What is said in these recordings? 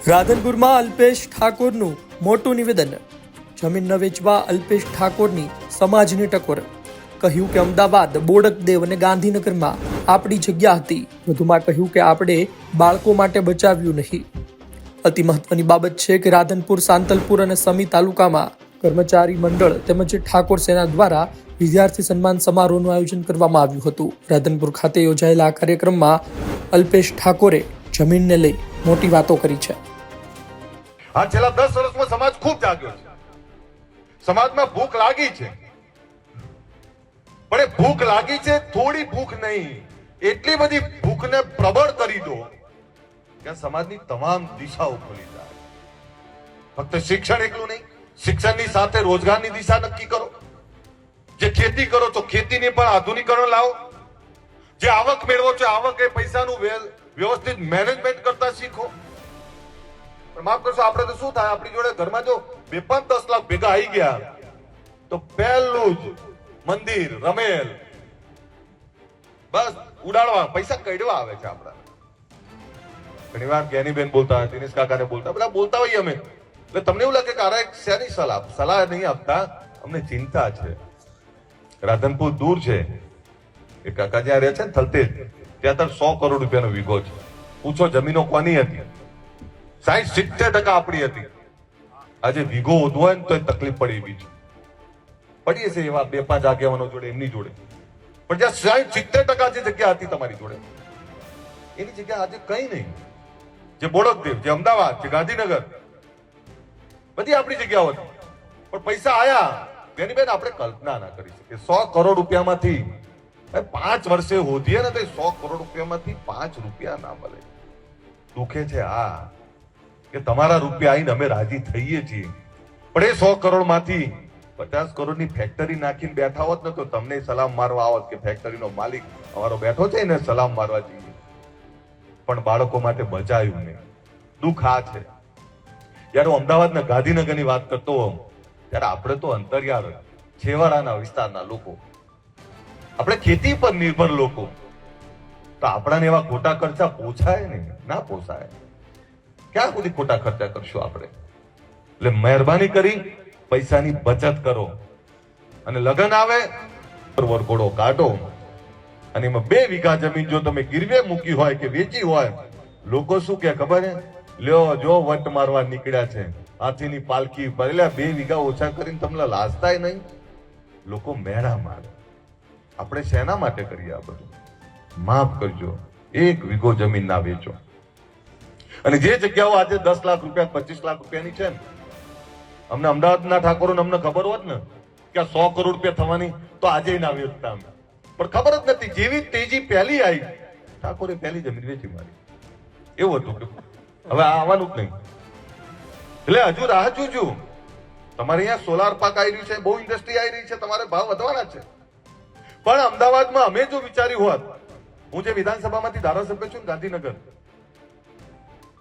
રાધનપુરમાં અલ્પેશ ઠાકોરનું મોટું નિવેદન. જમીન ન વેચવા અલ્પેશ ઠાકોરની સમાજની ટકોર. કહ્યું કે અમદાવાદ, બોડકદેવ અને ગાંધીનગરમાં આપણી જગ્યા હતી. વધુમાં કહ્યું કે આપણે બાળકો માટે બચાવ્યું નહીં. અતિ મહત્વની બાબત છે કે રાધનપુર, સાંતલપુર અને સમી તાલુકામાં કર્મચારી મંડળ તેમજ ઠાકોર સેના દ્વારા વિદ્યાર્થી સન્માન સમારોહનું આયોજન કરવામાં આવ્યું હતું. રાધનપુર ખાતે યોજાયેલા આ કાર્યક્રમમાં અલ્પેશ ઠાકોરે જમીનને લઈ મોટી વાતો કરી છે. આ છેલ્લા 10 વર્ષમાં સમાજ ખૂબ જાગ્યો છે. સમાજમાં ભૂખ લાગી છે, પણ એ ભૂખ લાગી છે થોડી ભૂખ નહીં, એટલી બધી ભૂખને પ્રબળ કરી દો કે સમાજની તમામ દિશાઓ ખુલી જાય. ફક્ત શિક્ષણ એકલું નહીં, શિક્ષણની સાથે રોજગારની દિશા નક્કી કરો. જે ખેતી કરો છો ખેતીની પણ આધુનિકરણ લાવો. જે આવક મેળવો છો આવક એ પૈસાનું વ્યવસ્થિત મેનેજમેન્ટ કરતા શીખો. માફ કરશો, આપણે તો શું થાય, આપણી જોડે ઘરમાં જો 2-5-10 લાખ ભેગા આવી ગયા તો પહેલું જ મંદિર, રમેલ, બસ ઉડાડવા, પૈસા કઢવા આવે છે. આપણા ઘણી વાર જ્ઞાનીબેન બોલતા, દિનેશ કાકાને બોલતા, બધા બોલતા હોઈએ અમે, એટલે તમને એવું લાગે કે આ એક શેની સલાહ નહીં આપતા, અમને ચિંતા છે. રાધનપુર દૂર છે, એ કાકા જ્યાં રહે છે ને થલતેજ, ત્યાં તો 100 કરોડ રૂપિયાનો વીઘો છે. પૂછો જમીનો કોની હતી? 60-70% આપણી હતી. આજે વીઘો ઓધવો હોય ને તો તકલીફ પડે એવી છે. પડીએ છે એવા 2-5 આગેવાનો જોડે, એમની જોડે, પણ જ્યાં 60-70% જે જગ્યા હતી તમારી જોડે, એની જગ્યા આજે કઈ નહીં. જે બોડકદેવ, જે અમદાવાદ, જે ગાંધીનગર, બધી આપણી જગ્યાઓ હતી, પણ પૈસા આયા તેની બેન આપણે કલ્પના ના કરી શકીએ. 100 કરોડ રૂપિયામાંથી 5 વર્ષે હોધીએ ને તો 100 કરોડ રૂપિયામાંથી 5 રૂપિયા ના મળે. દુખે છે આ કે તમારા રૂપિયા આવીને અમે રાજી થઈએ છીએ, પણ એ 100 કરોડ માંથી 50 કરોડની ફેક્ટરી નાખીને બેઠા હોત ને તો તમને સલામ મારવા આવત કે ફેક્ટરીનો માલિક અમારો બેઠો છે ને સલામ મારવા જઈએ. પણ બાળકો માટે બચાવ્યું નહીં. દુઃખ આ છે. જયારે હું અમદાવાદના ગાંધીનગરની વાત કરતો હોઉં ત્યારે આપણે તો અંતરિયાળ, છેવાડાના વિસ્તારના લોકો, આપણે ખેતી પર નિર્ભર લોકો, તો આપણાને એવા ખોટા ખર્ચા પોસાય નહીં, ના પોસાય. ક્યાં સુધી ખોટા ખર્ચા કરશું આપણે? એટલે મહેરબાની કરી પૈસાની બચત કરો. અને લગન આવે વરઘોડો કાઢો, અને એમાં 2 વીઘા જમીન જો તમે ગીરવે મૂકી હોય કે વેચી હોય, લોકો શું કે ખબર હે? લ્યો જો વટ મારવા નીકળ્યા છે, હાથીની પાલખી પહેલા 2 વીઘા ઓછા કરીને તમને લાજતાય નહીં. લોકો મેળા મારે. આપણે શેના માટે કરીએ આ બધું? માફ કરજો, 1 વીઘો જમીન ના વેચો. અને જે જગ્યાઓ આજે 10 લાખ રૂપિયા, 25 લાખ રૂપિયાની છે ને, અમને અમદાવાદના ઠાકોરોને અમને ખબર હોત ને કે 100 કરોડ રૂપિયા થવાની તો આજે ના વેચતા અમે, પણ ખબર જ નથી. જેવી તેજી પહેલી આવી, ઠાકોરે પહેલી જમીન વેચી મારી. એવું હતું કે હવે આવવાનું જ નહીં. એટલે હજુ રાહ જોજો. તમારે અહીંયા સોલાર પાર્ક આવી રહ્યું છે, બહુ ઇન્ડસ્ટ્રી આવી રહી છે, તમારે ભાવ વધવાના છે. પણ અમદાવાદમાં અમે જો વિચાર્યું હોત, હું જે વિધાનસભામાંથી ધારાસભ્ય છું ગાંધીનગર,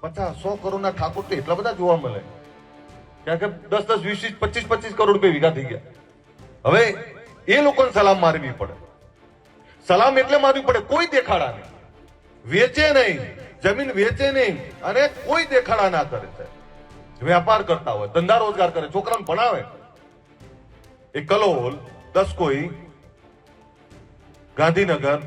50-100 કરોડના ઠાકોર તો એટલા બધા જોવા મળે, કારણ કે 10-10, 20-20, 25-25 કરોડ રૂપિયા વીઘા થઈ ગયા. હવે એ લોકોને સલામ મારવી પડે. સલામ એટલે મારવી પડે, કોઈ દેખાડા નહીં, વેચે નહીં, જમીન વેચે નહીં, અને કોઈ દેખાડા ના કરે છે. વેપાર કરતા હોય, ધંધા રોજગાર કરે, છોકરાને ભણાવે. એ કલોલ, દસકોઈ, ગાંધીનગર,